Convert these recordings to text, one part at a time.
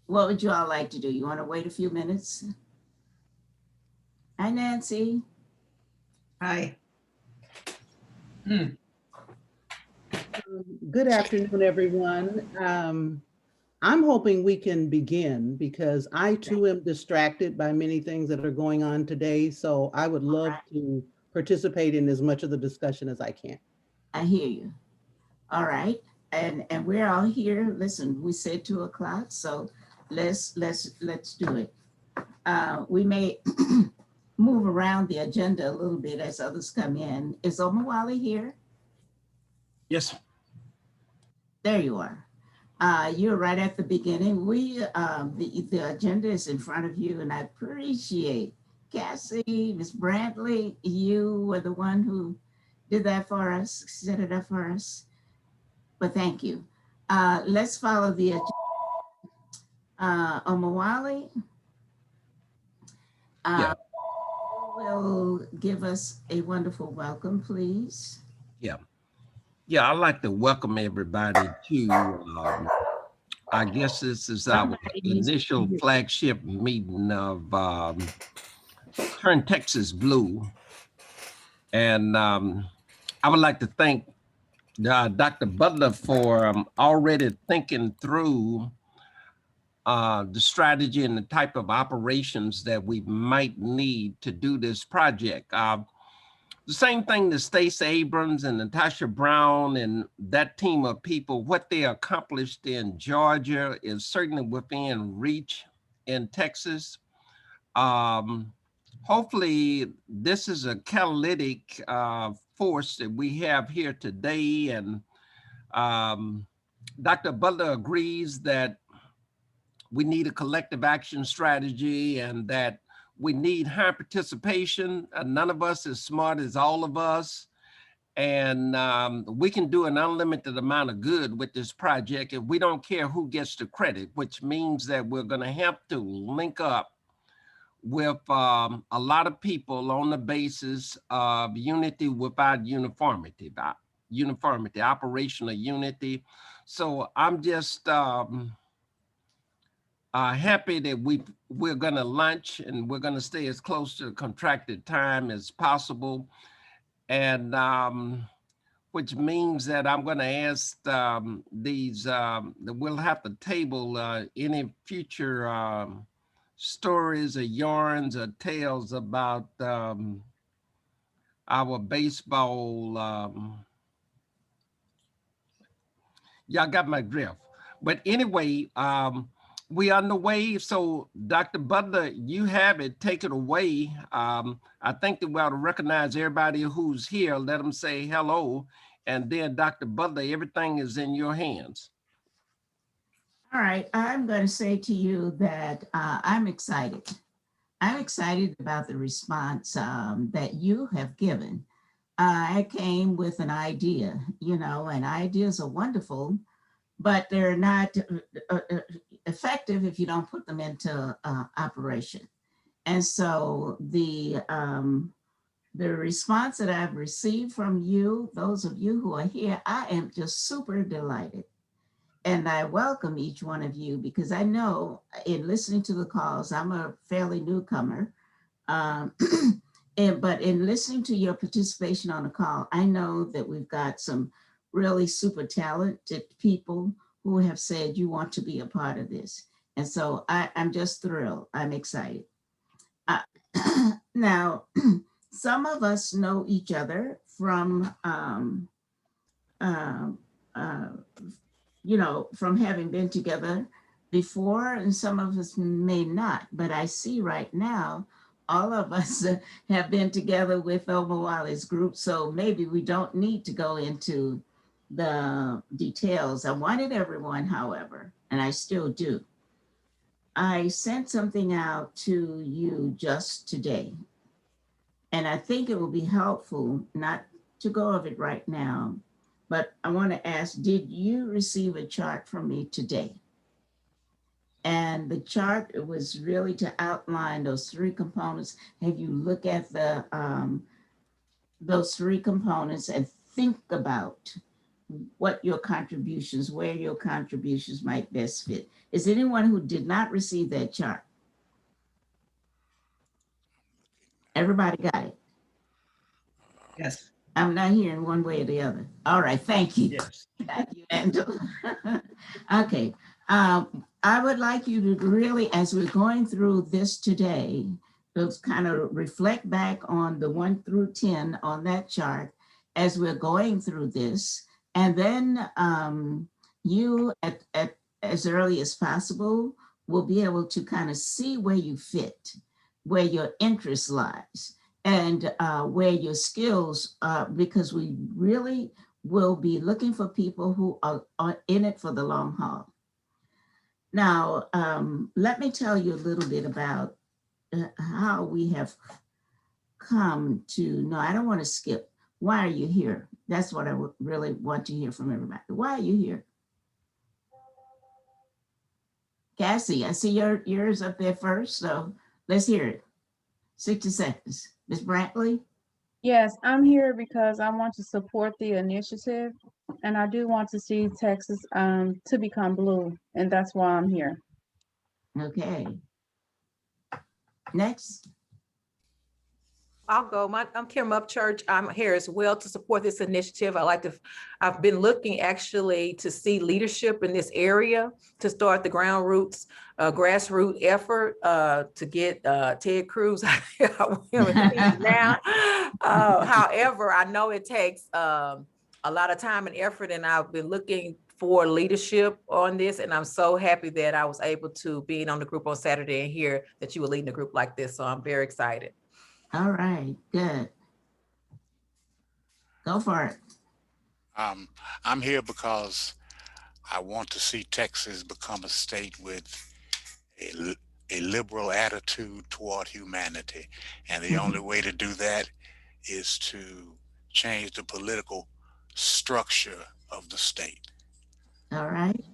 What would you all like to do? You want to wait a few minutes? Hi, Nancy. Hi. Good afternoon, everyone. I'm hoping we can begin because I too am distracted by many things that are going on today. So I would love to participate in as much of the discussion as I can. I hear you. All right. And we're all here. Listen, we said 2 o'clock, so let's do it. We may move around the agenda a little bit as others come in. Is Omawali here? Yes. There you are. You're right at the beginning. The agenda is in front of you, and I appreciate Cassie, Miss Brantley. You were the one who did that for us, set it up for us. But thank you. Let's follow the agenda. Omawali Yeah. will give us a wonderful welcome, please. Yeah. Yeah. I'd like to welcome everybody to, I guess this is our Somebody needs to initial hear. flagship meeting of Turn Texas Blue. And I would like to thank Dr. Butler for already thinking through the strategy and the type of operations that we might need to do this project. The same thing that Stacey Abrams and Natasha Brown and that team of people, what they accomplished in Georgia is certainly within reach in Texas. Hopefully this is a catalytic force that we have here today. And Dr. Butler agrees that we need a collective action strategy and that we need high participation. None of us is smart as all of us. And we can do an unlimited amount of good with this project if we don't care who gets the credit, which means that we're going to have to link up with a lot of people on the basis of unity without uniformity, operational unity. So I'm just happy that we're going to launch and we're going to stay as close to the contracted time as possible. And which means that I'm going to ask we'll have to table any future stories or yarns or tales about our baseball. Y'all got my drift. But anyway, we on the way. So Dr. Butler, you have it. Take it away. I think that we ought to recognize everybody who's here. Let them say hello. And then Dr. Butler, everything is in your hands. All right, I'm going to say to you that I'm excited. I'm excited about the response that you have given. I came with an idea, and ideas are wonderful, but they're not effective if you don't put them into operation. And so the response that I've received from you, those of you who are here, I am just super delighted. And I welcome each one of you because I know in listening to the calls, I'm a fairly newcomer. Um, but in listening to your participation on the call, I know that we've got some really super talented people who have said you want to be a part of this. And so I'm just thrilled. I'm excited. Uh, now, some of us know each other from, um, uh, from having been together before, and some of us may not. But I see right now, all of us have been together with Omawali's group, so maybe we don't need to go into the details. I wanted everyone, however, and I still do. I sent something out to you just today, and I think it will be helpful not to go over it right now, but I want to ask, did you receive a chart from me today? And the chart was really to outline those three components. Have you look at those three components and think about what your contributions, where your contributions might best fit. Is anyone who did not receive that chart? Everybody got it? Yes. I'm not hearing one way or the other. All right, thank you. Yes. Thank you, Angela. Okay, I would like you to really, as we're going through this today, let's kind of reflect back on the 1 through 10 on that chart as we're going through this. And then you, at as early as possible, will be able to kind of see where you fit, where your interest lies, and where your skills are, because we really will be looking for people who are in it for the long haul. Now, let me tell you a little bit about how we have come to, no, I don't want to skip. Why are you here? That's what I really want to hear from everybody. Why are you here? Cassie, I see yours up there first, so let's hear it. 60 seconds. Ms. Brantley? Yes, I'm here because I want to support the initiative and I do want to see Texas to become blue, and that's why I'm here. Okay. Next. I'll go. I'm Kim Upchurch. I'm here as well to support this initiative. I've been looking actually to see leadership in this area to start the grassroots effort to get Ted Cruz now. However, I know it takes a lot of time and effort, and I've been looking for leadership on this, and I'm so happy that I was able to be on the group on Saturday and hear that you were leading a group like this. So I'm very excited. All right, good. Go for it. I'm here because I want to see Texas become a state with a liberal attitude toward humanity. And the only way to do that is to change the political structure of the state. All right.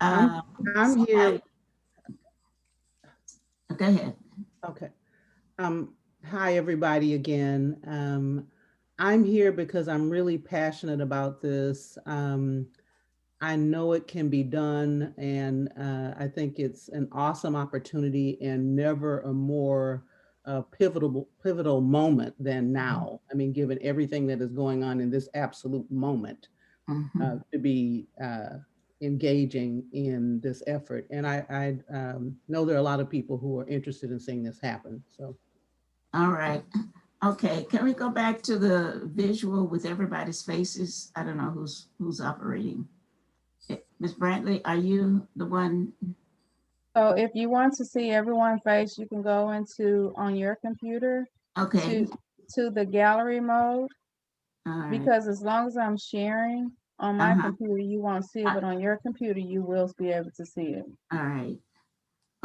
I'm here. Go ahead. Okay. Hi, everybody again. I'm here because I'm really passionate about this. I know it can be done, and I think it's an awesome opportunity and never a more pivotal moment than now. I mean, given everything that is going on in this absolute moment, to be engaging in this effort. And I know there are a lot of people who are interested in seeing this happen. So. All right. Okay. Can we go back to the visual with everybody's faces? I don't know who's operating. Ms. Brantley, are you the one? So if you want to see everyone's face, you can go on your computer Okay. to the gallery mode. All right. Because as long as I'm sharing on my computer, you won't see it, but on your computer, you will be able to see it. All right.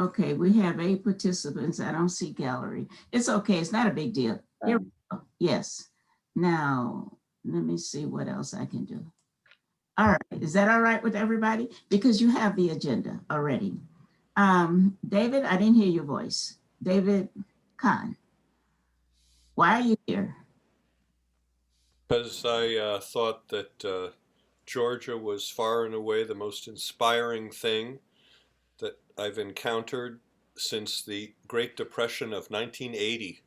Okay, we have 8 participants. I don't see gallery. It's okay. It's not a big deal. Here we go. Yes. Now, let me see what else I can do. All right. Is that all right with everybody? Because you have the agenda already. David, I didn't hear your voice. David Kahn, why are you here? Because I thought that Georgia was far and away the most inspiring thing that I've encountered since the Great Depression of 1980,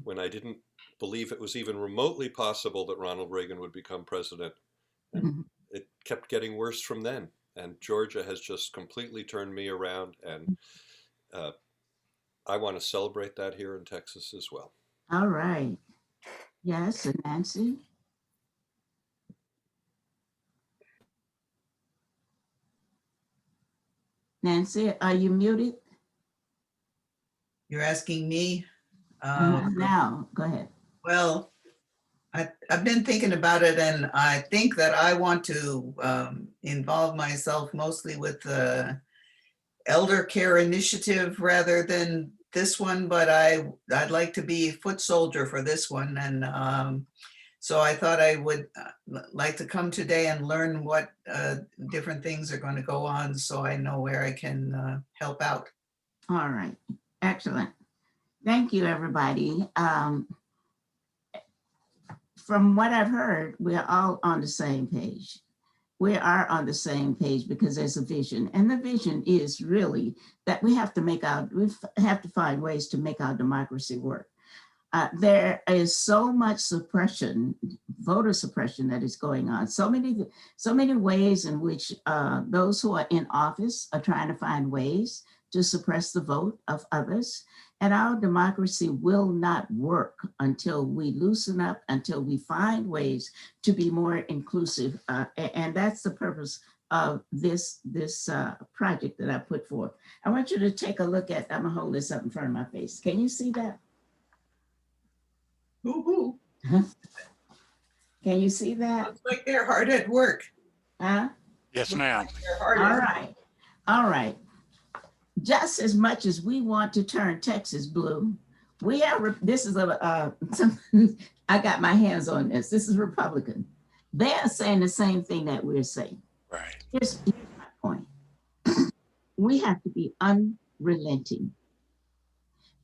when I didn't believe it was even remotely possible that Ronald Reagan would become president. And it kept getting worse from then. And Georgia has just completely turned me around. And I want to celebrate that here in Texas as well. All right. Yes, and Nancy? Nancy, are you muted? You're asking me? Now, go ahead. Well, I've been thinking about it, and I think that I want to involve myself mostly with the elder care initiative rather than this one, but I'd like to be foot soldier for this one. And so I thought I would like to come today and learn what different things are going to go on so I know where I can help out. All right. Excellent. Thank you, everybody. from what I've heard, we're all on the same page. We are on the same page because there's a vision, and the vision is really that we have to find ways to make our democracy work. There is so much suppression, voter suppression that is going on. So many ways in which those who are in office are trying to find ways to suppress the vote of others. And our democracy will not work until we loosen up, until we find ways to be more inclusive. And that's the purpose of this project that I put forth. I want you to take a look at, I'm gonna hold this up in front of my face. Can you see that? Woo-hoo. Can you see that? Looks like they're hard at work. Huh? Yes, ma'am. They're hard All at right. All right. Just as much as we want to turn Texas blue, we have, this is I got my hands on this. This is Republican. They are saying the same thing that we're saying. Right. Here's my point. We have to be unrelenting.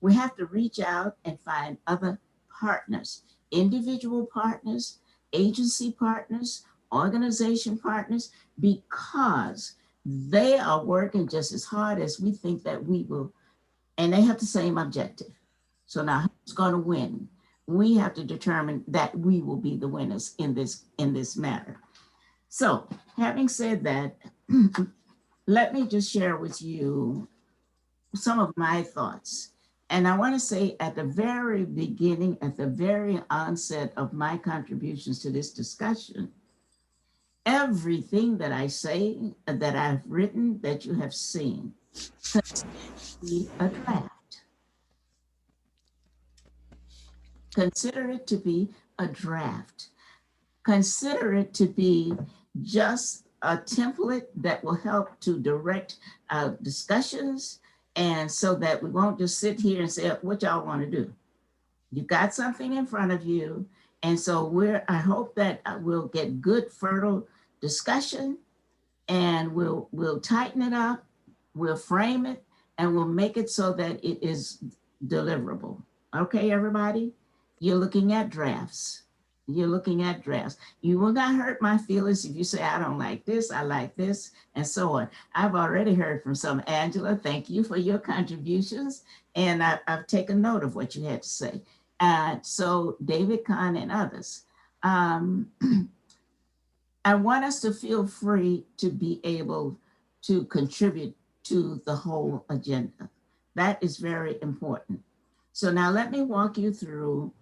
We have to reach out and find other partners, individual partners, agency partners, organization partners, because they are working just as hard as we think that we will, and they have the same objective. So now who's going to win? We have to determine that we will be the winners in this matter. So having said that, let me just share with you some of my thoughts. And I want to say at the very beginning, at the very onset of my contributions to this discussion, everything that I say, that I've written, that you have seen, consider it to be a draft. Consider it to be a draft. Consider it to be just a template that will help to direct our discussions, and so that we won't just sit here and say, what y'all want to do? You got something in front of you. And so I hope that we'll get good, fertile discussion, and we'll tighten it up, we'll frame it, and we'll make it so that it is deliverable. Okay, everybody? You're looking at drafts. You're looking at drafts. You will not hurt my feelings if you say, I don't like this, I like this, and so on. I've already heard from some. Angela, thank you for your contributions. And I've taken note of what you had to say. So David Kahn and others. I want us to feel free to be able to contribute to the whole agenda. That is very important. So now let me walk you through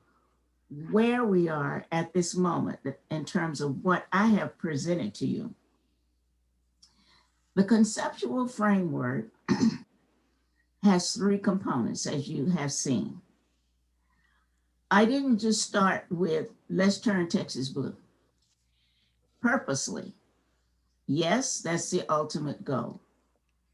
where we are at this moment in terms of what I have presented to you. The conceptual framework has three components, as you have seen. I didn't just start with, let's turn Texas blue. Purposely. Yes, that's the ultimate goal.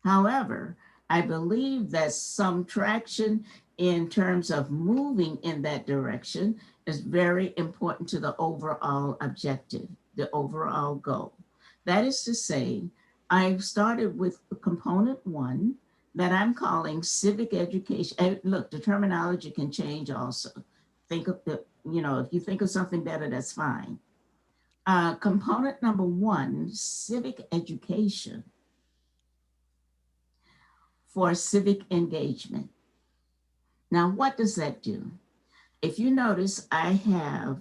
However, I believe that some traction in terms of moving in that direction is very important to the overall objective, the overall goal. That is to say, I've started with component one that I'm calling civic education. And look, the terminology can change also. Think of the, if you think of something better, that's fine. Component number one, civic education for civic engagement. Now, what does that do? If you notice, I have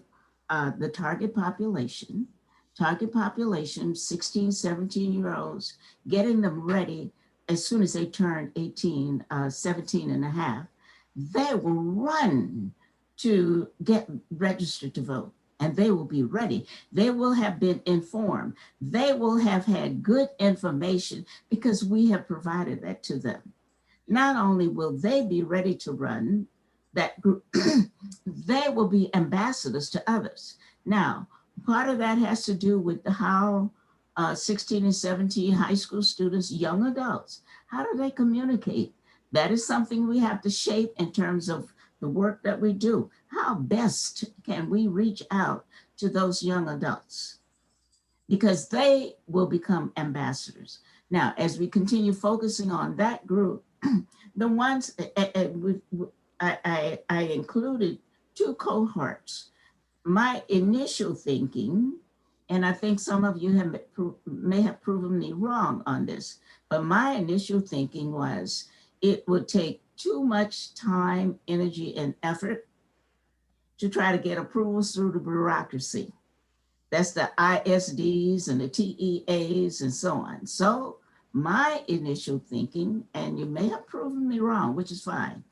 the target population, 16, 17-year-olds, getting them ready as soon as they turn 18, 17 and a half. They will run to get registered to vote, and they will be ready. They will have been informed. They will have had good information because we have provided that to them. Not only will they be ready to run that group, they will be ambassadors to others. Now, part of that has to do with how 16 and 17 high school students, young adults, how do they communicate? That is something we have to shape in terms of the work that we do. How best can we reach out to those young adults? Because they will become ambassadors. Now, as we continue focusing on that group, the ones I included two cohorts. my initial thinking, and I think some of you may have proven me wrong on this, but my initial thinking was it would take too much time, energy, and effort to try to get approvals through the bureaucracy. That's the ISDs and the TEAs and so on. So my initial thinking, and you may have proven me wrong, which is fine,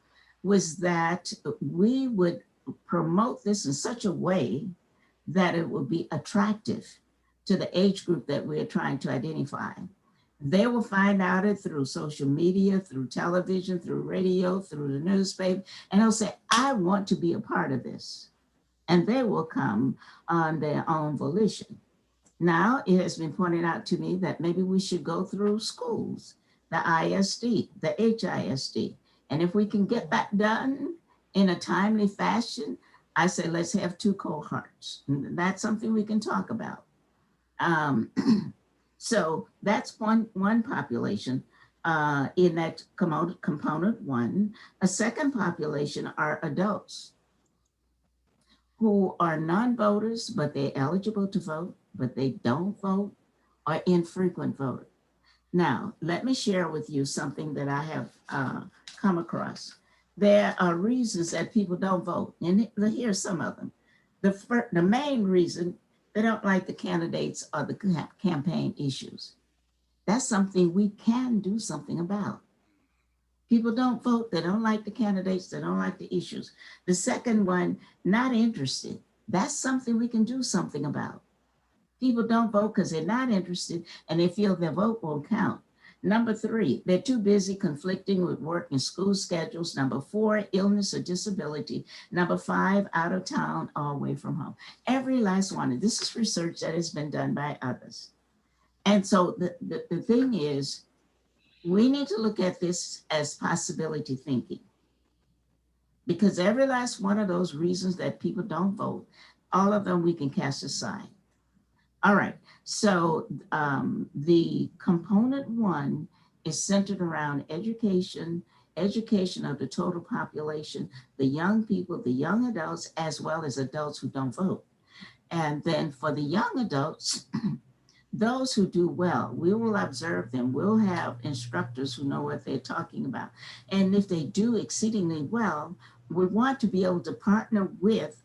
was that we would promote this in such a way that it would be attractive to the age group that we're trying to identify. They will find out it through social media, through television, through radio, through the newspaper, and they'll say, I want to be a part of this. And they will come on their own volition. Now, it has been pointed out to me that maybe we should go through schools, the ISD, the HISD. And if we can get that done in a timely fashion, I say let's have two cohorts. That's something we can talk about. So that's one population in that component one. A second population are adults who are non-voters, but they're eligible to vote, but they don't vote, or infrequent voter. Now, let me share with you something that I have come across. There are reasons that people don't vote, and here's some of them. The main reason, they don't like the candidates or the campaign issues. That's something we can do something about. People don't vote, they don't like the candidates, they don't like the issues. The second one, not interested. That's something we can do something about. People don't vote because they're not interested and they feel their vote won't count. Number three, they're too busy conflicting with work and school schedules. Number four, illness or disability. Number five, out of town or away from home. Every last one. This is research that has been done by others. And so the thing is, we need to look at this as possibility thinking, because every last one of those reasons that people don't vote, all of them we can cast aside. All right, so the component one is centered around education of the total population, the young people, the young adults, as well as adults who don't vote. And then for the young adults, those who do well, we will observe them. We'll have instructors who know what they're talking about. And if they do exceedingly well, we want to be able to partner with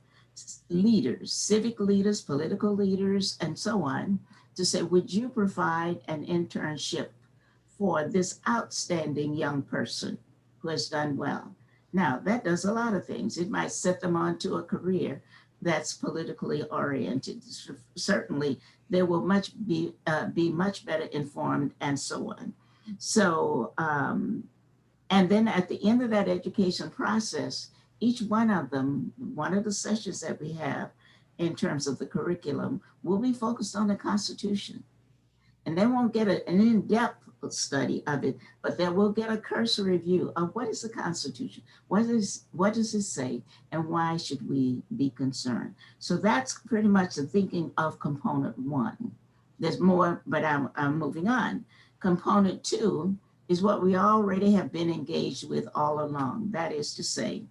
leaders, civic leaders, political leaders, and so on, to say, would you provide an internship for this outstanding young person who has done well? Now, that does a lot of things. It might set them on to a career that's politically oriented. Certainly, they will be much better informed, and so on. So, and then at the end of that education process, each one of them, one of the sessions that we have in terms of the curriculum, will be focused on the Constitution. And they won't get an in-depth study of it, but they will get a cursory view of what is the Constitution, what does it say, and why should we be concerned? So that's pretty much the thinking of component one. There's more, but I'm moving on. Component two is what we already have been engaged with all along. That is to say,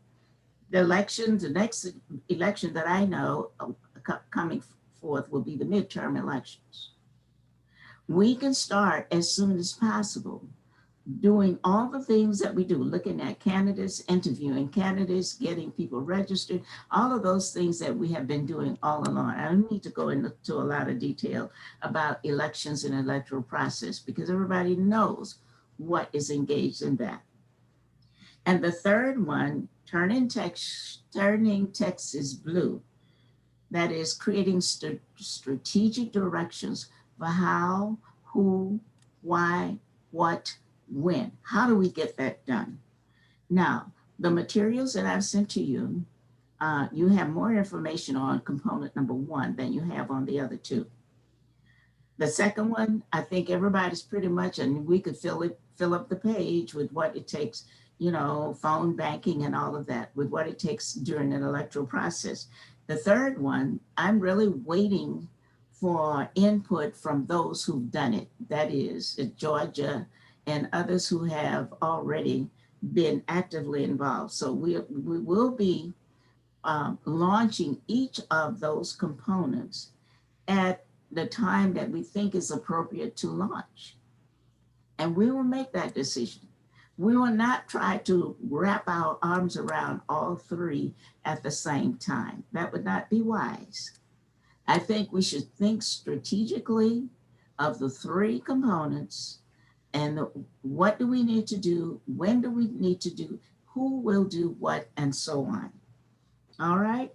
the next election that I know coming forth will be the midterm elections. We can start as soon as possible doing all the things that we do, looking at candidates, interviewing candidates, getting people registered, all of those things that we have been doing all along. I don't need to go into a lot of detail about elections and electoral process because everybody knows what is engaged in that. And the third one, turning Texas blue. That is creating strategic directions for how, who, why, what, when. How do we get that done? Now, the materials that I've sent to you, you have more information on component number one than you have on the other two. The second one, I think everybody's pretty much, and we could fill up the page with what it takes, phone banking and all of that, with what it takes during an electoral process. The third one, I'm really waiting for input from those who've done it. That is Georgia and others who have already been actively involved. So we will be launching each of those components at the time that we think is appropriate to launch. And we will make that decision. We will not try to wrap our arms around all three at the same time. That would not be wise. I think we should think strategically of the three components and what do we need to do, when do we need to do, who will do what, and so on. All right?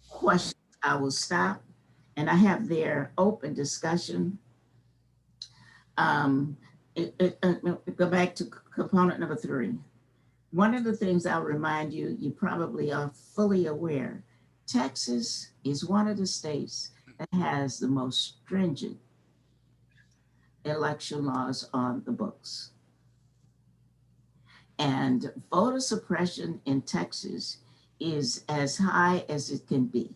Questions, I will stop. And I have their open discussion. Go back to component number 3. One of the things I'll remind you, you probably are fully aware, Texas is one of the states that has the most stringent election laws on the books. And voter suppression in Texas is as high as it can be.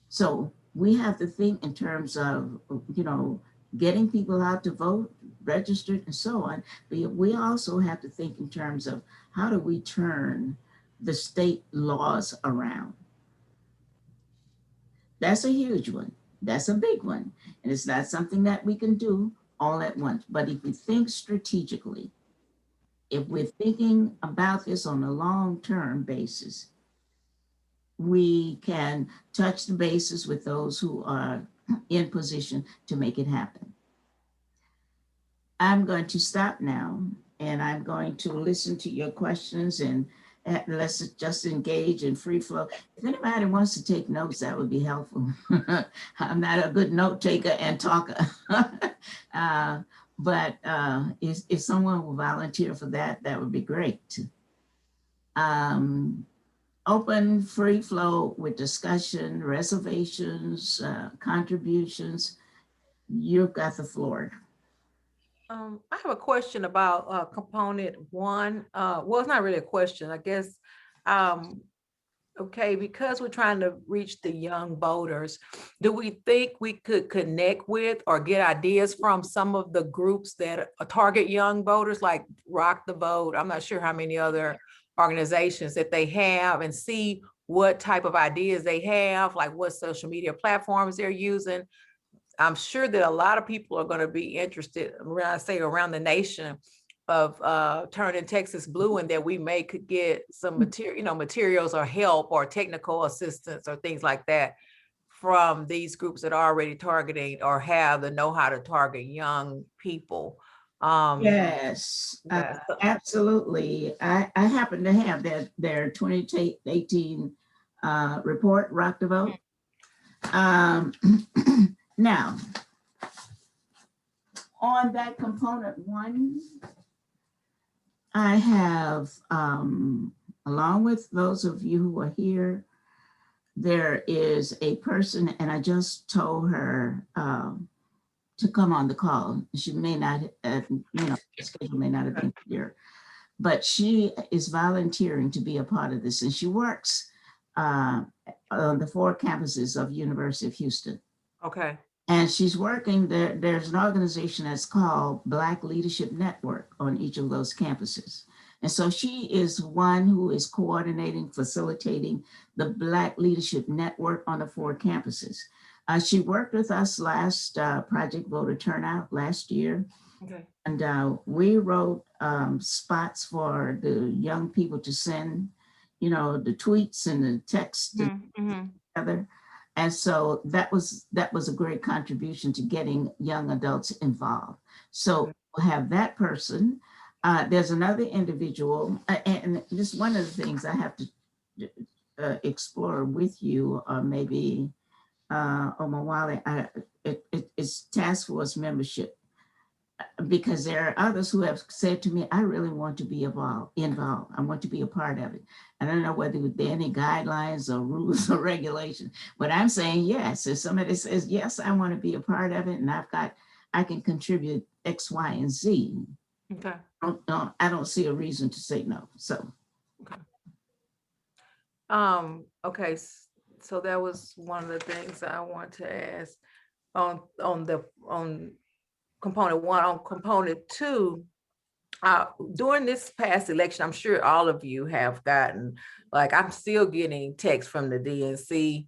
So we have to think in terms of, getting people out to vote, registered, and so on. But we also have to think in terms of how do we turn the state laws around. That's a huge one. That's a big one. And it's not something that we can do all at once. But if we think strategically, if we're thinking about this on a long-term basis, we can touch the bases with those who are in position to make it happen. I'm going to stop now and I'm going to listen to your questions and let's just engage in free flow. If anybody wants to take notes, that would be helpful. I'm not a good note taker and talker, but if someone will volunteer for that, that would be great. Open free flow with discussion, reservations, contributions. You've got the floor. I have a question about component 1. Well, it's not really a question, I guess. Okay, because we're trying to reach the young voters, do we think we could connect with or get ideas from some of the groups that target young voters, like Rock the Vote? I'm not sure how many other organizations that they have, and see what type of ideas they have, like what social media platforms they're using. I'm sure that a lot of people are going to be interested, around the nation, of turning Texas blue, and that we could get some materials or help or technical assistance or things like that from these groups that are already targeting or have the know-how to target young people. Yes, absolutely. I happen to have their 2018 report, Rock the Vote. Now, on that component 1, I have, along with those of you who are here, there is a person, and I just told her to come on the call. She may not, the schedule may not have been clear, but she is volunteering to be a part of this, and she works on the 4 campuses of University of Houston. Okay. And she's working there. There's an organization that's called Black Leadership Network on each of those campuses. And so she is one who is coordinating, facilitating the Black Leadership Network on the 4 campuses. She worked with us last Project Voter Turnout last year. Okay. And we wrote spots for the young people to send, the tweets and the text together. And so that was a great contribution to getting young adults involved. So we'll have that person. There's another individual, and this is one of the things I have to explore with you, or maybe Omawale, it's task force membership. Because there are others who have said to me, I really want to be involved. I want to be a part of it. I don't know whether there are any guidelines or rules or regulations, but I'm saying yes. If somebody says, yes, I want to be a part of it, and I can contribute X, Y, and Z. Okay. I don't see a reason to say no, so. Okay. Okay, so that was one of the things I want to ask on component 1. On component 2, During this past election, I'm sure all of you have gotten, like, I'm still getting texts from the DNC,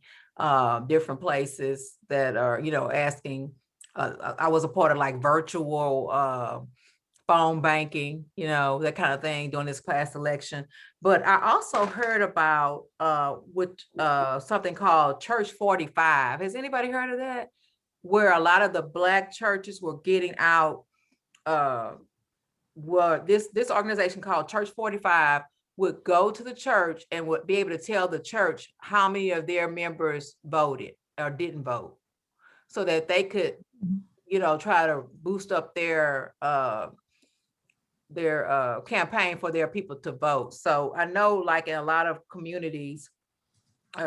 different places that are, asking. I was a part of like virtual phone banking, that kind of thing during this past election. But I also heard about something called Church 45. Has anybody heard of that? Where a lot of the Black churches were getting out. This organization called Church 45 would go to the church and would be able to tell the church how many of their members voted or didn't vote, so that they could, try to boost up their campaign for their people to vote. So I know, like, in a lot of communities,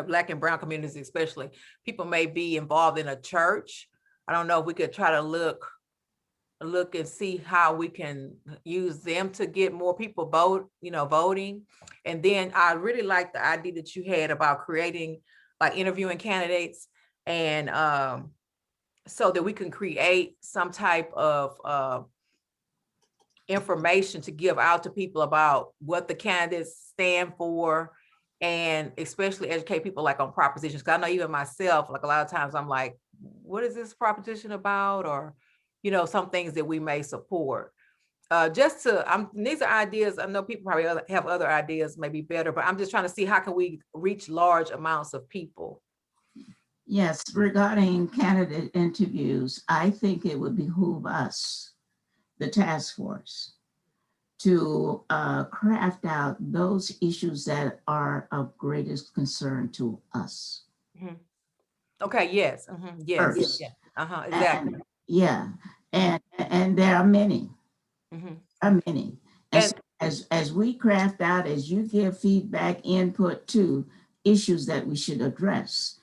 Black and brown communities especially, people may be involved in a church. I don't know if we could try to look and see how we can use them to get more people voting. And then I really like the idea that you had about creating, like, interviewing candidates, and so that we can create some type of information to give out to people about what the candidates stand for, and especially educate people, like, on propositions. Because I know even myself, like, a lot of times I'm like, what is this proposition about? Or, some things that we may support. These are ideas. I know people probably have other ideas, maybe better, but I'm just trying to see how can we reach large amounts of people. Yes, regarding candidate interviews, I think it would behoove us, the task force, to craft out those issues that are of greatest concern to us. Mm-hmm. Okay, yes. Mm-hmm. Yes. First. Yeah. Exactly. And, yeah. And there are many. Mm-hmm. There are many. And so as we craft out, as you give feedback, input to issues that we should address,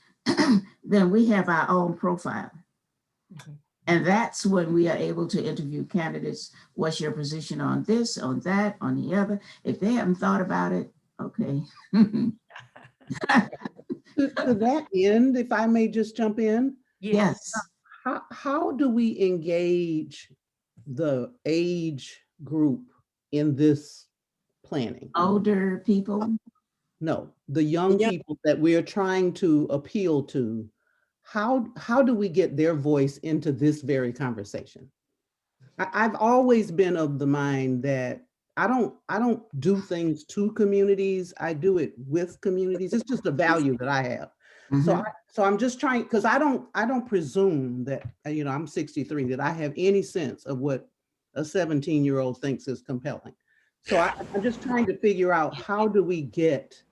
then we have our own profile. Mm-hmm. And that's when we are able to interview candidates. What's your position on this, on that, on the other? If they haven't thought about it, okay. To that end, if I may just jump in. Yes. How do we engage the age group in this planning? Older people? No, the young people that we're trying to appeal to. How do we get their voice into this very conversation? I've always been of the mind that I don't do things to communities. I do it with communities. It's just a value that I have. Mm-hmm. So I'm just trying, because I don't presume that, I'm 63, that I have any sense of what a 17-year-old thinks is compelling. So I'm just trying to figure out, how do we get,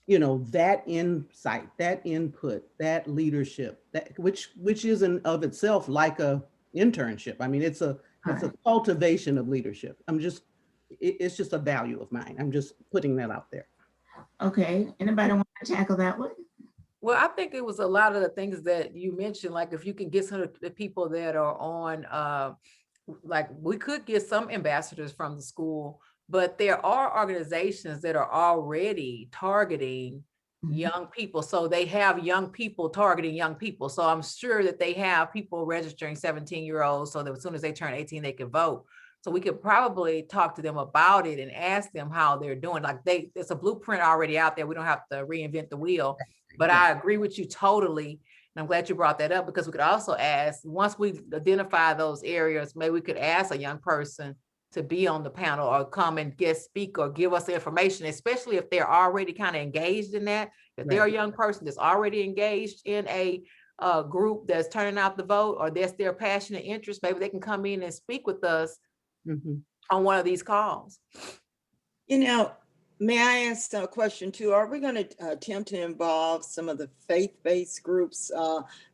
that insight, that input, that leadership, that which is in of itself like a internship. I mean, it's a cultivation of leadership. It's just a value of mine. I'm just putting that out there. Okay, anybody want to tackle that one? Well, I think it was a lot of the things that you mentioned, like if you can get some of the people that are on, like we could get some ambassadors from the school, but there are organizations that are already targeting young people. So they have young people targeting young people. So I'm sure that they have people registering 17-year-olds so that as soon as they turn 18, they can vote. So we could probably talk to them about it and ask them how they're doing. Like it's a blueprint already out there. We don't have to reinvent the wheel. But I agree with you totally. And I'm glad you brought that up, because we could also ask, once we identify those areas, maybe we could ask a young person to be on the panel or come and guest speak or give us the information, especially if they're already kind of engaged in that. If they're a young person that's already engaged in a group that's turning out the vote, or that's their passionate interest, maybe they can come in and speak with us on one of these calls. May I ask a question too? Are we going to attempt to involve some of the faith-based groups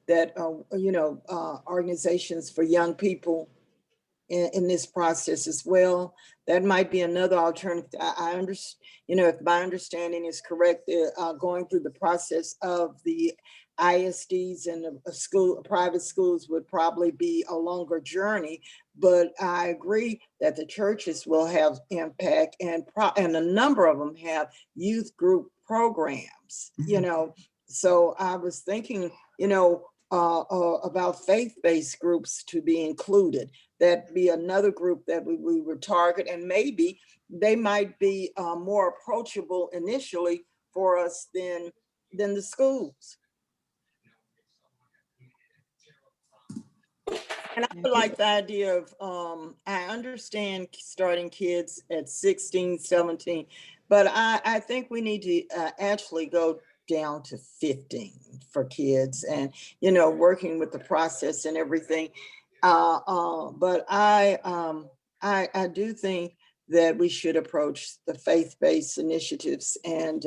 that are, organizations for young people in this process as well? That might be another alternative. I understand, if my understanding is correct, going through the process of the ISDs and private schools would probably be a longer journey, but I agree that the churches will have impact, and a number of them have youth group programs, so I was thinking, about faith-based groups to be included. That'd be another group that we would target, and maybe they might be more approachable initially for us than the schools. And I would like the idea of, I understand starting kids at 16, 17, but I think we need to actually go down to 15 for kids and, you know, working with the process and everything. But I do think that we should approach the faith-based initiatives and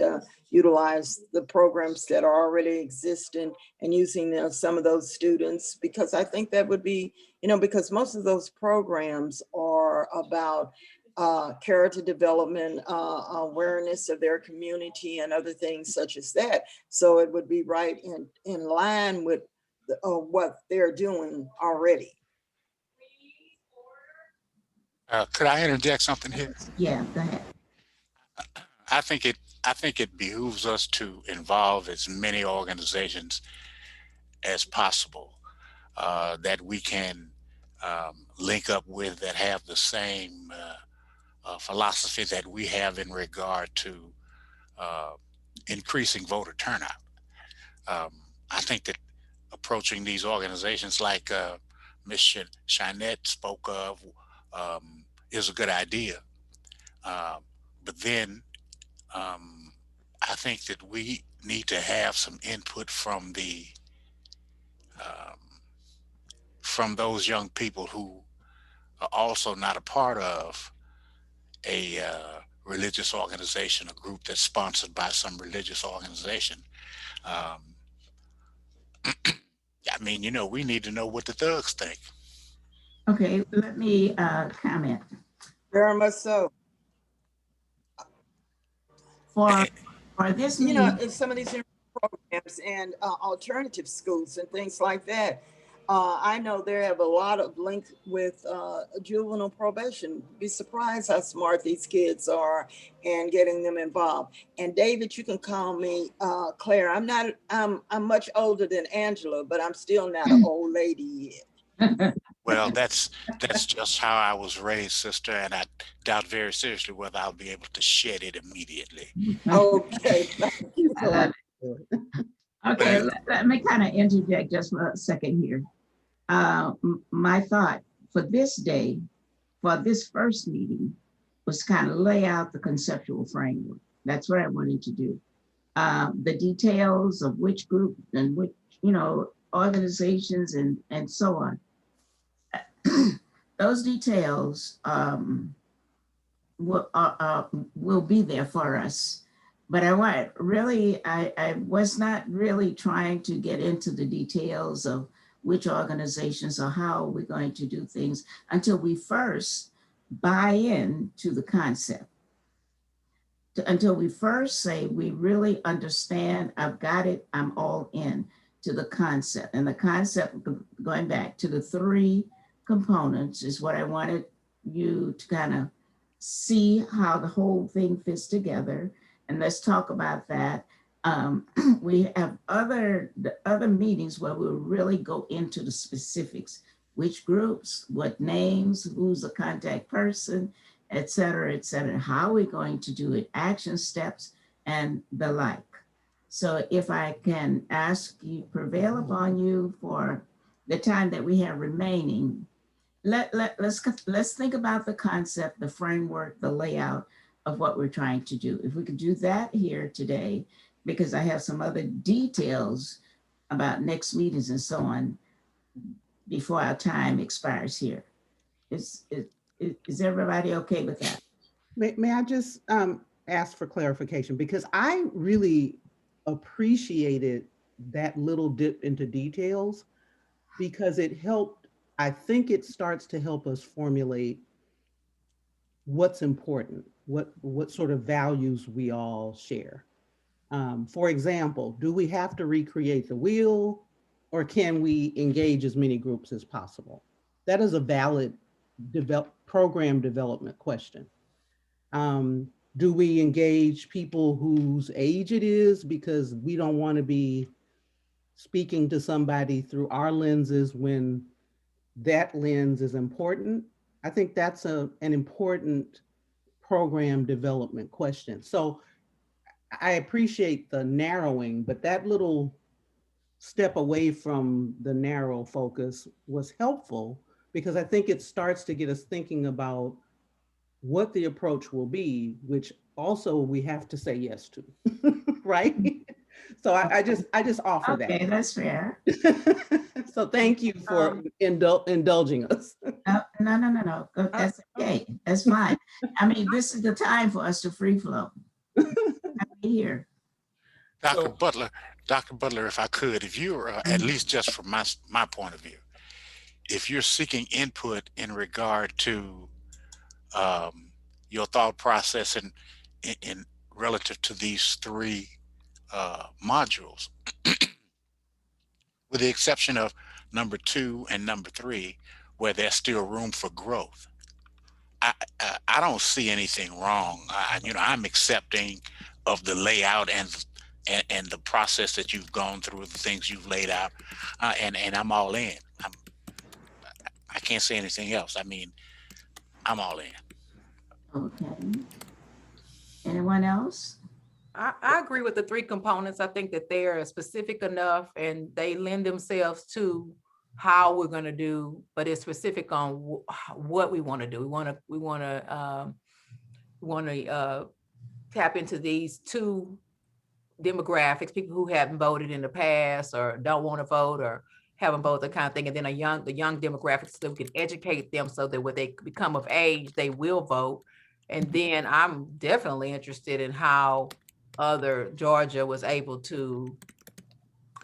utilize the programs that are already existing and using some of those students, because I think that would be, you know, because most of those programs are about character development, awareness of their community and other things such as that. So it would be right in line with what they're doing already. Could I interject something here? Yeah, go ahead. I think it behooves us to involve as many organizations as possible that we can link up with, that have the same philosophy that we have in regard to increasing voter turnout. I think that approaching these organizations like Ms. Shinette spoke of is a good idea. But then I think that we need to have some input from from those young people who are also not a part of a religious organization, a group that's sponsored by some religious organization. Um, I mean, you know, we need to know what the thugs think. Okay, let me comment. Very much so. For this You know, meeting, in some of these programs and alternative schools and things like that. I know they have a lot of links with juvenile probation. Be surprised how smart these kids are and getting them involved. And David, you can call me Claire. I'm much older than Angela, but I'm still not an old lady yet. Well, that's just how I was raised, sister, and I doubt very seriously whether I'll be able to shed it immediately. Okay, thank you. I love it. Okay, let me kind of interject just for a second here. My thought for this day, for this first meeting, was kind of lay out the conceptual framework. That's what I wanted to do. The details of which group and which, you know, organizations and so on. Those details will be there for us. But I was not really trying to get into the details of which organizations or how we're going to do things until we first buy in to the concept. Until we first say, we really understand, I've got it, I'm all in to the concept. And the concept, going back to the three components, is what I wanted you to kind of see how the whole thing fits together. And let's talk about that. We have other meetings where we'll really go into the specifics, which groups, what names, who's the contact person, et cetera, how we're going to do it, action steps, and the like. So if I can ask you, prevail upon you for the time that we have remaining, let's think about the concept, the framework, the layout of what we're trying to do. If we could do that here today, because I have some other details about next meetings and so on before our time expires here. Is everybody okay with that? May I just ask for clarification? Because I really appreciated that little dip into details, because it helped. I think it starts to help us formulate what's important, what sort of values we all share. For example, do we have to recreate the wheel, or can we engage as many groups as possible? That is a valid program development question. Do we engage people whose age it is because we don't want to be speaking to somebody through our lenses when that lens is important, I think that's an important program development question. So I appreciate the narrowing, but that little step away from the narrow focus was helpful because I think it starts to get us thinking about what the approach will be, which also we have to say yes to, right? So I just offer Okay, that's fair. that. So thank you for indulging us. No. That's okay. That's fine. I mean, this is the time for us to free flow. Happy here. Dr. So, Butler, Dr. Butler, if I could, if you're, at least just from my point of view, if you're seeking input in regard to your thought process in relative to these three modules, with the exception of number 2 and number 3, where there's still room for growth, I don't see anything wrong. I'm accepting of the layout and the process that you've gone through, the things you've laid out, and I'm all in. I can't say anything else. I mean, I'm all in. Okay. Anyone else? I agree with the 3 components. I think that they are specific enough and they lend themselves to how we're going to do, but it's specific on what we want to do. We want to tap into these 2 demographics, people who haven't voted in the past or don't want to vote or haven't voted, the kind of thing. And then the young demographics, so we can educate them so that when they become of age, they will vote. And then I'm definitely interested in how Georgia was able to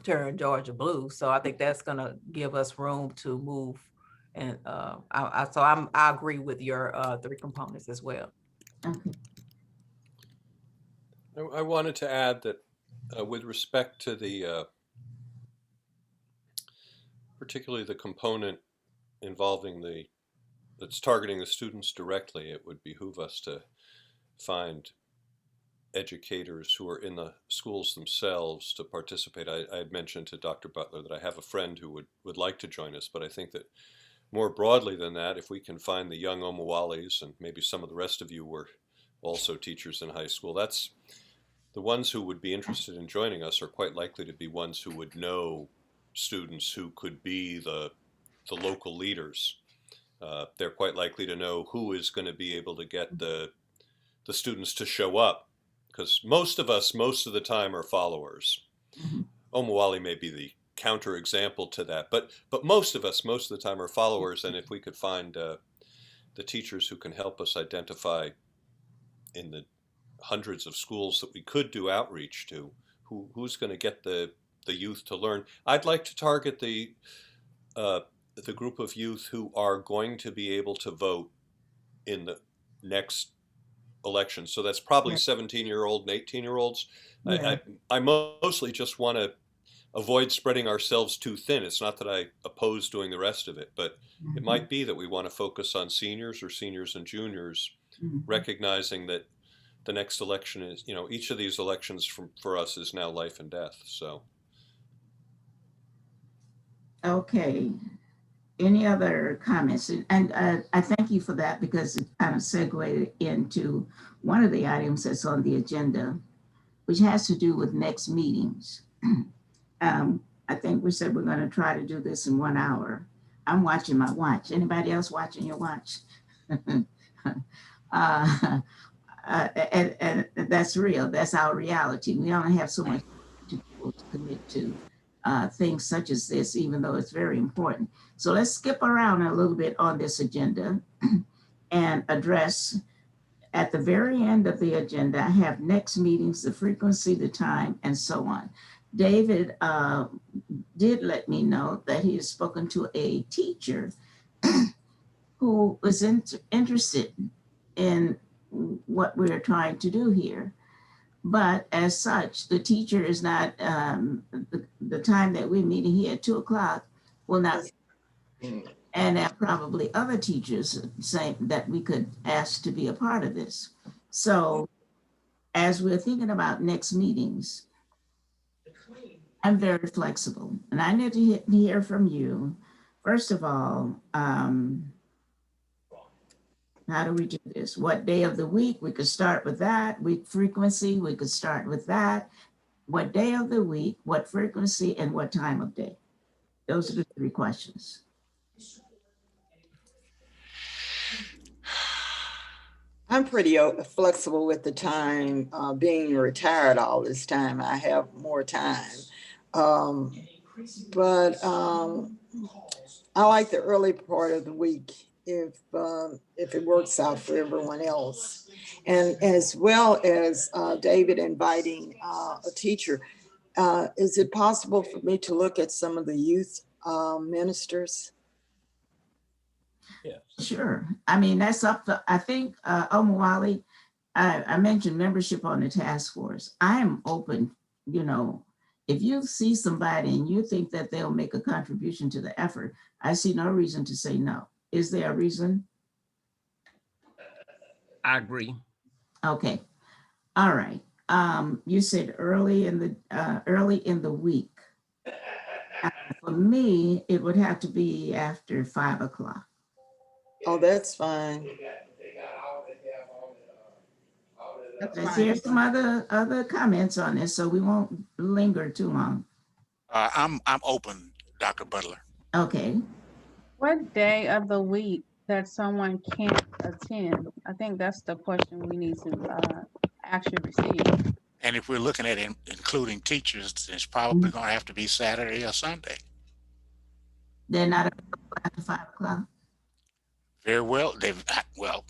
turn Georgia blue. So I think that's going to give us room to move. And I agree with your 3 components as well. Okay. I wanted to add that with respect to the, particularly the component involving that's targeting the students directly, it would behoove us to find educators who are in the schools themselves to participate. I had mentioned to Dr. Butler that I have a friend who would like to join us, but I think that more broadly than that, if we can find the young Omawalis, and maybe some of the rest of you were also teachers in high school, that's the ones who would be interested in joining us are quite likely to be ones who would know students who could be the local leaders. They're quite likely to know who is going to be able to get the students to show up, because most of us, most of the time, are followers. Mm-hmm. Omawali may be the counter example to that, but most of us, most of the time, are followers. And if we could find the teachers who can help us identify in the hundreds of schools that we could do outreach to, who's going to get the youth to learn. I'd like to target the group of youth who are going to be able to vote in the next election. So that's probably 17-year-old and 18-year-olds. Yeah. I mostly just want to avoid spreading ourselves too thin. It's not that I oppose doing the rest of it, but it might be that we want to focus on seniors or seniors and juniors, recognizing that the next election is, each of these elections for us is now life and death. So. Okay. Any other comments? And I thank you for that because it kind of segued into one of the items that's on the agenda, which has to do with next meetings. I think we said we're going to try to do this in 1 hour. I'm watching my watch. Anybody else watching your watch? And that's real. That's our reality. We only have so much to commit to things such as this, even though it's very important. So let's skip around a little bit on this agenda and address at the very end of the agenda. I have next meetings, the frequency, the time, and so on. David did let me know that he has spoken to a teacher who was interested in what we're trying to do here. But as such, the teacher is not, the time that we're meeting here at 2:00 will not, and there are probably other teachers saying that we could ask to be a part of this. So as we're thinking about next meetings, I'm very flexible, and I need to hear from you. First of all, how do we do this? What day of the week? We could start with that. Week frequency, we could start with that. What day of the week, what frequency, and what time of day? Those are the three questions. I'm pretty flexible with the time. Being retired all this time, I have more time. Um, but I like the early part of the week if it works out for everyone else, and as well as David inviting a teacher. Is it possible for me to look at some of the youth ministers? Sure. I mean, that's up to, I think, Omawali, I mentioned membership on the task force. I am open, you know, if you see somebody and you think that they'll make a contribution to the effort, I see no reason to say no. Is there a reason? I agree. Okay. All right. You said early in the week. For me, it would have to be after 5 o'clock. Oh, that's fine. That's Let's fine. hear some other comments on this so we won't linger too long. I'm open, Dr. Butler. Okay. What day of the week that someone can't attend? I think that's the question we need to actually receive. And if we're looking at including teachers, it's probably going to have to be Saturday or Sunday. They're not available after 5 o'clock. Very well. Well,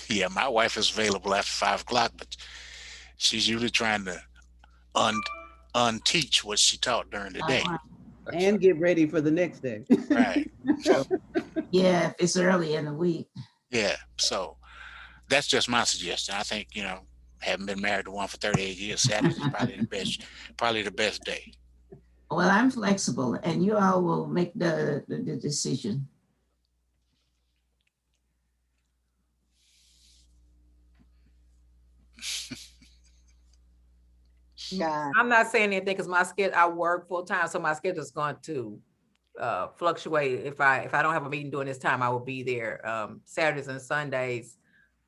yeah, my wife is available after 5 o'clock, but she's usually trying to unteach what she taught during the day. And get ready for the next day. Right. Yeah, if it's early in the week. Yeah. So that's just my suggestion. I think, having been married to one for 38 years, Saturday is probably the best day. Well, I'm flexible and you all will make the decision. God. I'm not saying anything because my schedule, I work full time, so my schedule is going to fluctuate. If I don't have a meeting during this time, I will be there. Saturdays and Sundays,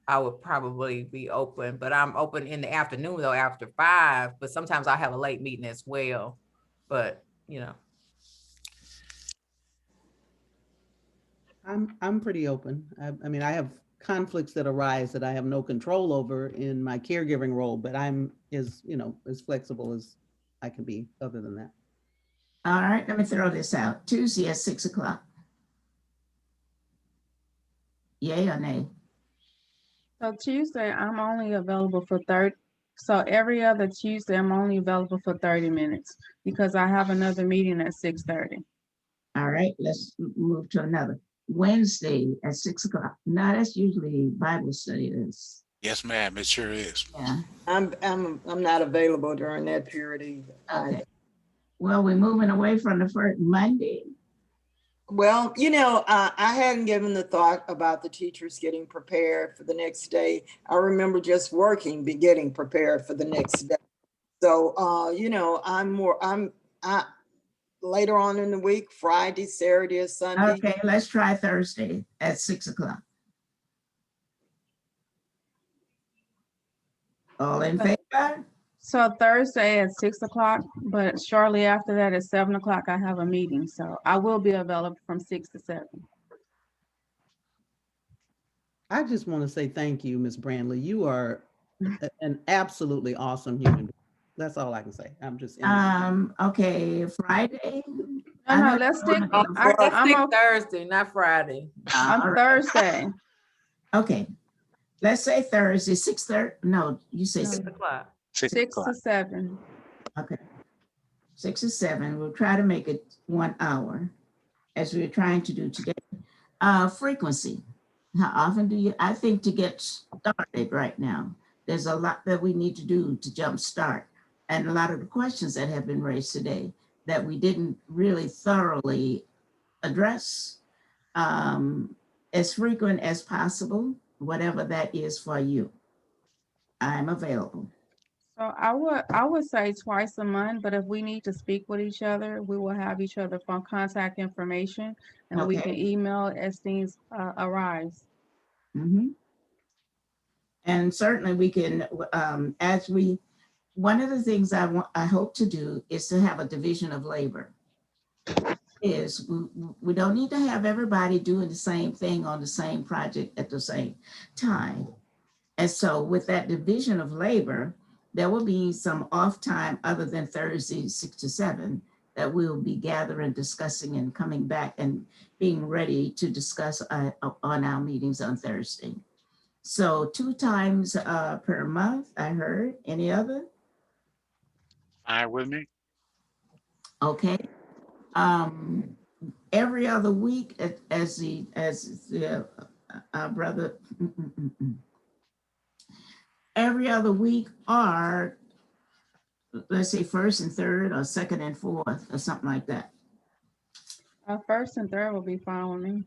I would probably be open, but I'm open in the afternoon though, after 5. But sometimes I have a late meeting as well. But I'm pretty open. I mean, I have conflicts that arise that I have no control over in my caregiving role, but I'm as flexible as I can be other than that. All right, let me throw this out. Tuesday at 6 o'clock. Yay or nay? So Tuesday, I'm only available for 30. So every other Tuesday, I'm only available for 30 minutes because I have another meeting at 6:30. All right, let's move to another. Wednesday at 6 o'clock. No, that's usually Bible study. Yes, ma'am. It sure is. Yeah. I'm not available during that period either. Okay. Well, we're moving away from the first Monday. Well, I hadn't given the thought about the teachers getting prepared for the next day. I remember just working, getting prepared for the next day. So, I'm later on in the week, Friday, Saturday, or Sunday. Okay, let's try Thursday at 6 o'clock. All in favor? So Thursday at 6 o'clock, but shortly after that at 7 o'clock, I have a meeting. So I will be available from 6 to 7. I just want to say thank you, Ms. Brandley. You are an absolutely awesome human being. That's all I can say. I'm just Okay, Friday. No, let's stick. let's stick Thursday, not Friday. I'm Thursday. Okay, let's say Thursday, 6:30. No, you say 6 o'clock. 6 to 7. Okay. 6 or 7. We'll try to make it 1 hour as we're trying to do today. Frequency. How often do you, I think to get started right now, there's a lot that we need to do to jumpstart. And a lot of the questions that have been raised today that we didn't really thoroughly address. As frequent as possible, whatever that is for you. I'm available. So I would say twice a month, but if we need to speak with each other, we will have each other phone contact information and we can Okay. email as things arise. Mhm. And certainly we can, one of the things I hope to do is to have a division of labor. Is we don't need to have everybody doing the same thing on the same project at the same time. And so with that division of labor, there will be some off time other than Thursday, 6 to 7, that we'll be gathering, discussing, and coming back and being ready to discuss on our meetings on Thursday. So 2 times per month, I heard. Any other? Fine with me. Okay. Um, every other week, as the brother, every other week, or let's say first and third, or second and fourth, or something like that. First and third will be fine with me.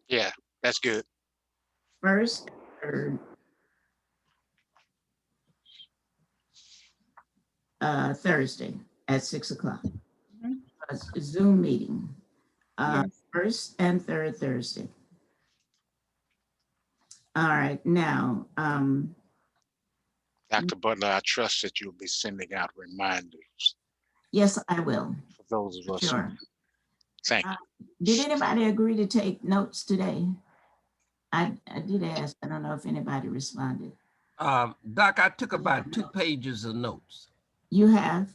Yeah, that's good. First, third, Thursday at 6 o'clock. Mhm. A Zoom meeting. Yes. First and third Thursday. All right, now, Dr. Butler, I trust that you'll be sending out reminders yes, I will. for those of us who Sure. thank Uh, you. did anybody agree to take notes today? I did ask. I don't know if anybody responded. Doc, I took about 2 pages of notes. You have?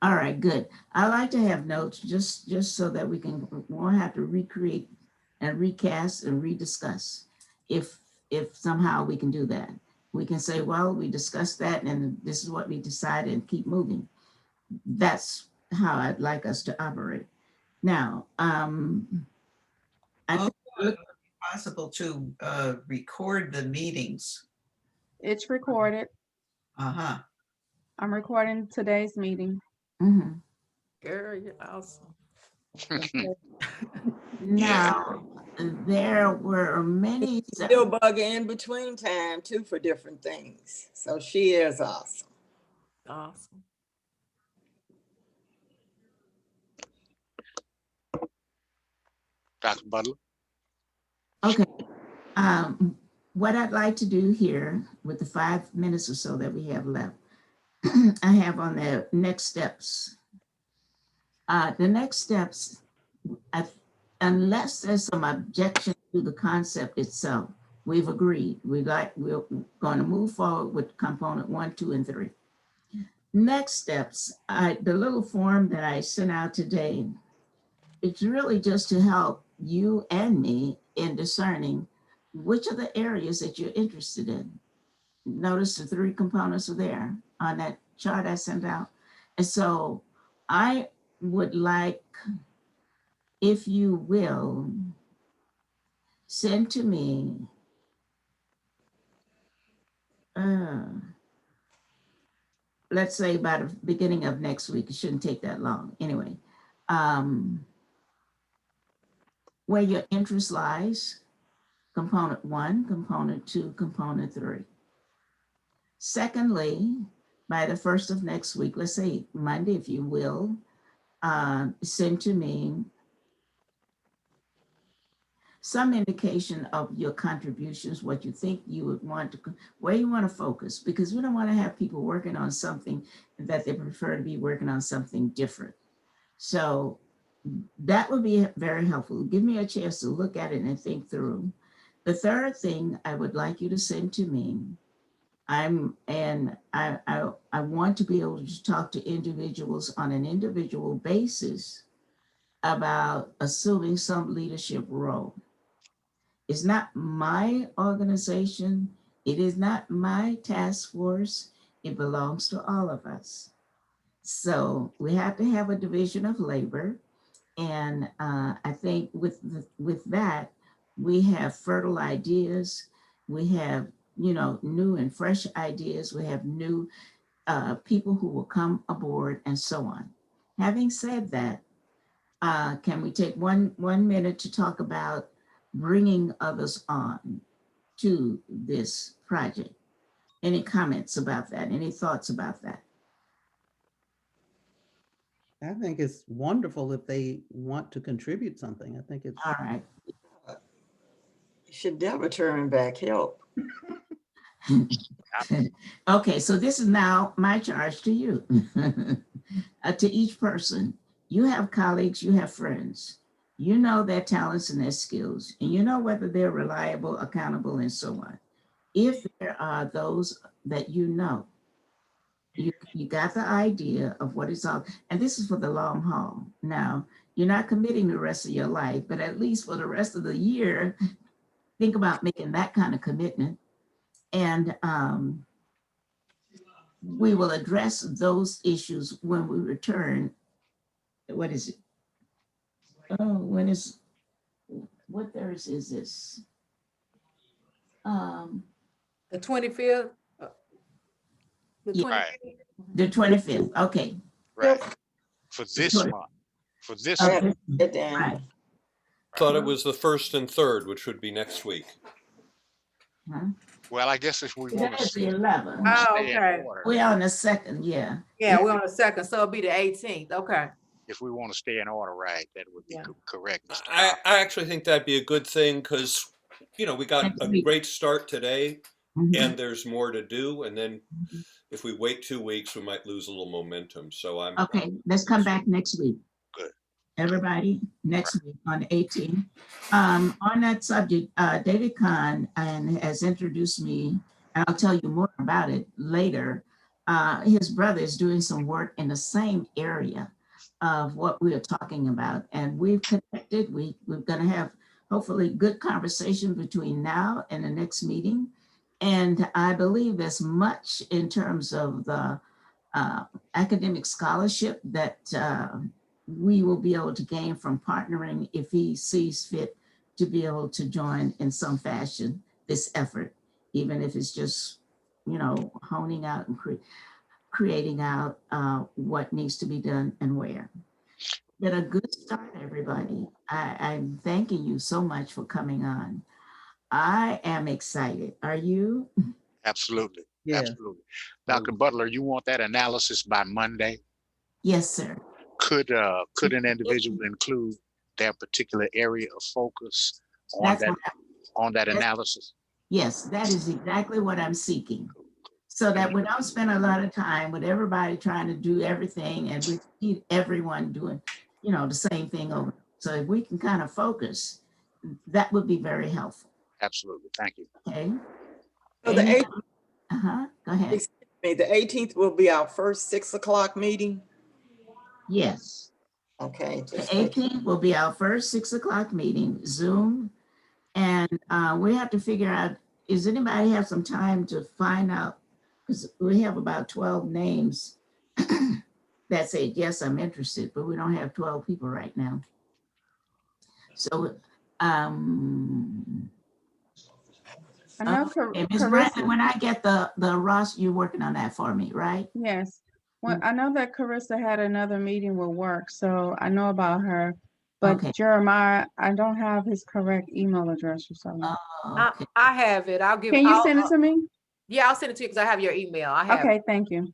All right, good. I like to have notes just so that won't have to recreate and recast and rediscuss. If somehow we can do that, we can say, well, we discussed that and this is what we decided and keep moving. That's how I'd like us to operate. Now, I Also, think, it would be possible to record the meetings. It's recorded. Uh-huh. I'm recording today's meeting. mhm. Girl, you're awesome. Yeah. Now, there were many, Still bug in between time too for different things. So she is awesome. Awesome. Dr. Butler. okay. What I'd like to do here with the 5 minutes or so that we have left, I have on the next steps. The next steps, I, unless there's some objection to the concept itself, we've agreed. We're going to move forward with component 1, 2, and 3. Next steps, the little form that I sent out today, it's really just to help you and me in discerning which are the areas that you're interested in. Notice the 3 components are there on that chart I sent out. And so I would like, if you will, send to me let's say by the beginning of next week. It shouldn't take that long. Anyway, where your interest lies, component 1, component 2, component 3. Secondly, by the first of next week, let's say Monday, if you will, send to me some indication of your contributions, what you think you would want to, where you want to focus, because we don't want to have people working on something that they prefer to be working on something different. So that would be very helpful. Give me a chance to look at it and think through. The third thing I would like you to send to me, I want to be able to talk to individuals on an individual basis about assuming some leadership role. It's not my organization. It is not my task force. It belongs to all of us. So we have to have a division of labor. And I think with that, we have fertile ideas. We have, new and fresh ideas. We have new people who will come aboard and so on. Having said that, can we take one minute to talk about bringing others on to this project? Any comments about that? Any thoughts about that? I think it's wonderful if they want to contribute something. I think it's, All right. You should never turn back help. Okay, so this is now my charge to you. To each person, you have colleagues, you have friends. You know their talents and their skills, and you know whether they're reliable, accountable, and so on. If there are those that you know, you got the idea of what it's all, and this is for the long haul. Now, you're not committing the rest of your life, but at least for the rest of the year, think about making that kind of commitment. And we will address those issues when we return. What is it? Oh, when is, what Thursday is this? The 25th? The Yeah. 25th? Right, The 25th, okay. right. For this Sure. month, for this Okay. month. Get down. Right. Thought it was the 1st and 3rd, which would be next week. Huh? Well, I guess if we want Today's to the 11th. Oh, stay in okay. order, We're on the 2nd, yeah. Yeah, we're on the 2nd, so it'll be the 18th. Okay. if we want to stay in order, right, that would be Yeah. correct, Mr. I, Cobb. I actually think that'd be a good thing because, we got Next a week. great start today Mhm. and there's more to do. And then if we wait 2 weeks, we might lose a little momentum. So Okay, let's come back next week. Good. Everybody, next week on the 18th. On that subject, David Kahn has introduced me, and I'll tell you more about it later. His brother is doing some work in the same area of what we are talking about, and we've connected. We're going to have hopefully good conversation between now and the next meeting. And I believe there's much in terms of the academic scholarship that we will be able to gain from partnering if he sees fit to be able to join in some fashion this effort, even if it's just, honing out and creating out what needs to be done and where. Been a good start, everybody. I'm thanking you so much for coming on. I am excited. Are you? Absolutely, yes. absolutely. Dr. Butler, you want that analysis by Monday? Yes, sir. Could an individual include their particular area of focus on That's that what analysis? Yes, that is exactly what I'm seeking. So that we don't spend a lot of time with everybody trying to do everything and we keep everyone doing, the same thing over. So if we can kind of focus, that would be very helpful. Absolutely. Thank you. Okay. So the Any- 18th, Go ahead. excuse me, the 18th will be our first 6 o'clock meeting. Yes. Okay. The just make- 18th will be our first 6 o'clock meeting, Zoom. And we have to figure out, does anybody have some time to find out? Because we have about 12 names that say, yes, I'm interested, but we don't have 12 people right now. So, I know okay, Ms. Brandon, when I get the Ross, you're working on that for me, right? Yes. Well, I know that Carissa had another meeting with work, so I know about her. But Okay. Jeremiah, I don't have his correct email address or something. Okay. I have it. I'll give. Can you I'll- send it to me? Yeah, I'll send it to you because I have your email. I have. Okay, thank you.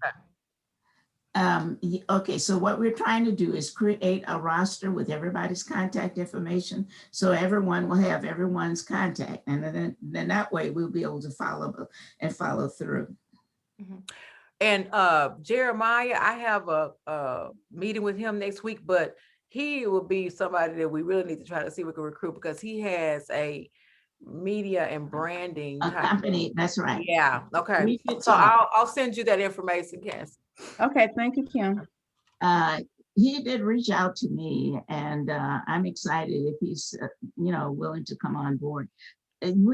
Okay, so what we're trying to do is create a roster with everybody's contact information, so everyone will have everyone's contact, and then that way we'll be able to follow through. And Jeremiah, I have a meeting with him next week, but he will be somebody that we really need to try to see if we can recruit because he has a media and branding A type. company, that's right. Yeah, okay. We should So talk. I'll send you that information, Cass. Okay, thank you, Kim. He did reach out to me, and I'm excited if he's willing to come on board. And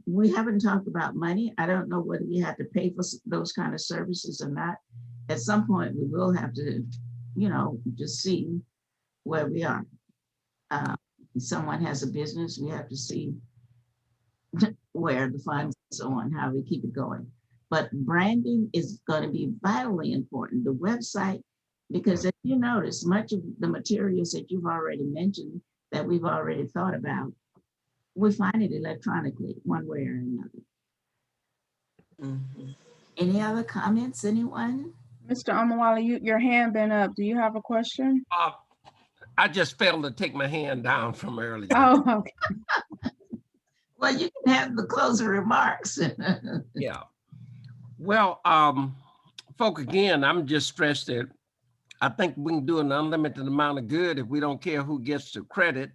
we haven't talked about money. I don't know whether we have to pay for those kind of services or not. At some point, we will have to, just see where we are. If someone has a business, we have to see where the funds and so on, how we keep it going. But branding is going to be vitally important. The website, because if you notice, much of the materials that you've already mentioned that we've already thought about, we find it electronically one way or another. Mhm. Any other comments, anyone? Mr. Amawala, your hand been up. Do you have a question? I just failed to take my hand down from earlier. Oh, okay. Well, you can have the closing remarks. Yeah. Well, folk, again, I'm just stressed that I think we can do an unlimited amount of good if we don't care who gets the credit.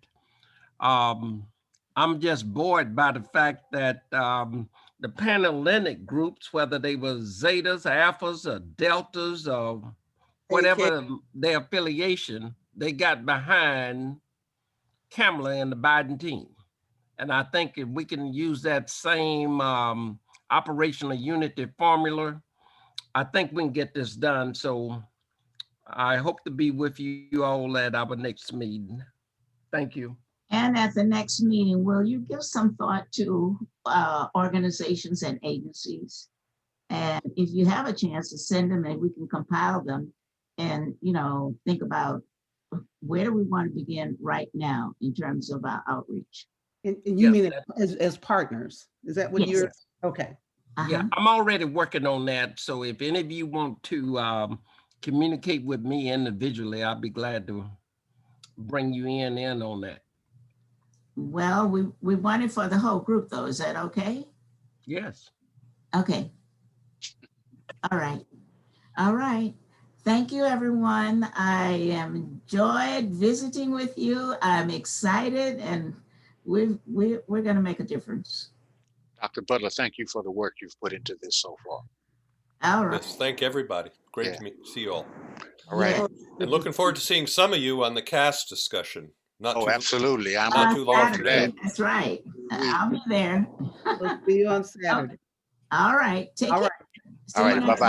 I'm just bored by the fact that the Panhellenic groups, whether they were Zetas, Alphas, or Deltas, or whatever their affiliation, they got behind Kamala and the Biden team. And I think if we can use that same operational unity formula, I think we can get this done. So I hope to be with you all at our next meeting. Thank you. And at the next meeting, will you give some thought to organizations and agencies? And if you have a chance to send them, and we can compile them and, think about where do we want to begin right now in terms of our outreach? And you Yes, mean as partners? Is that what Yes. you're, okay. Yeah, I'm already working on that. So if any of you want to communicate with me individually, I'll be glad to bring you in on that. Well, we want it for the whole group though. Is that okay? Yes. Okay. All right. All right. Thank you, everyone. I am enjoyed visiting with you. I'm excited, and we're going to make a difference. Dr. Butler, thank you for the work you've put into this so far. All right. Yes, thank everybody. Great Yeah. to see you all. All right. Yeah. And looking forward to seeing some of you on the cast discussion. Oh, absolutely. I'm not looking too long forward from to Saturday. that. That's right. I'll be there. We'll see you on Saturday. All right. Take All care. right. See All you right. next Bye-bye.